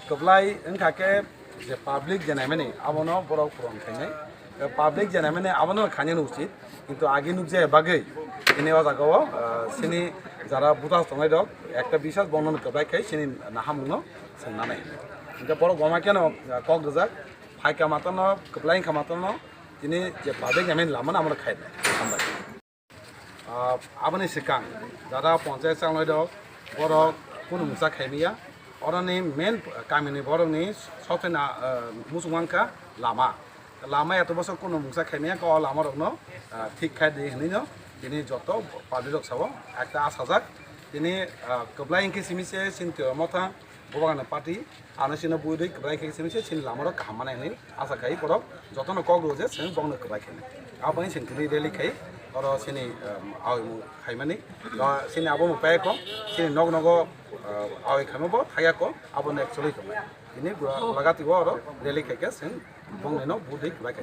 Keblai engkake je public jenamene abono borok puron kene public jenamene abono khanye uচিত কিন্তু আগে nook যে বাগে ইনে জাগাও সিনি যারা বুতাস তংলাই দক একটা বিশেষ বর্ণনা কেবলাই খাই সিনি নাহামুনো সোনানাই কিন্তু বড় গমা কেন কক গজাক ফাইকা মাতানো কেবলাই খামাতানো তিনি যে public jenamene লামান আমরা খাই আমরা আবনি সিকাং যারা পঞ্চায়েত চাংলাই দক বড় কোনো মুসা খাইমিয়া অরনি মেন কামিনি বড়নি সতেনা মুসুমানকা লামা এত বছর কোনো মুসা খাইমিয়া ক লামার অন্য ঠিক খাই দিয়ে হিনিনো তিনি যত পাবলিক সাব একটা আসাজাক তিনি কেবলাই ইনকে সিমিছে চিন্তা মথা ববাগানা পার্টি আনসিনা বুই কেবলাই ইনকে সিমিছে চিন লামার কামানাইনি আশা খাই পড়ক যতন কক রোজে সেন বংনো কেবলাই খাই আবাই সিনকনি রেলি খাই और सिनी आवे खाइमानी सिनी आबो मुपाय को सिनी नग नग आवे खाइमबो थाया को आबो एक्चुअली को इनि लगातिबो और रेली खाइके सिन बंगनेनो बुदै खाइ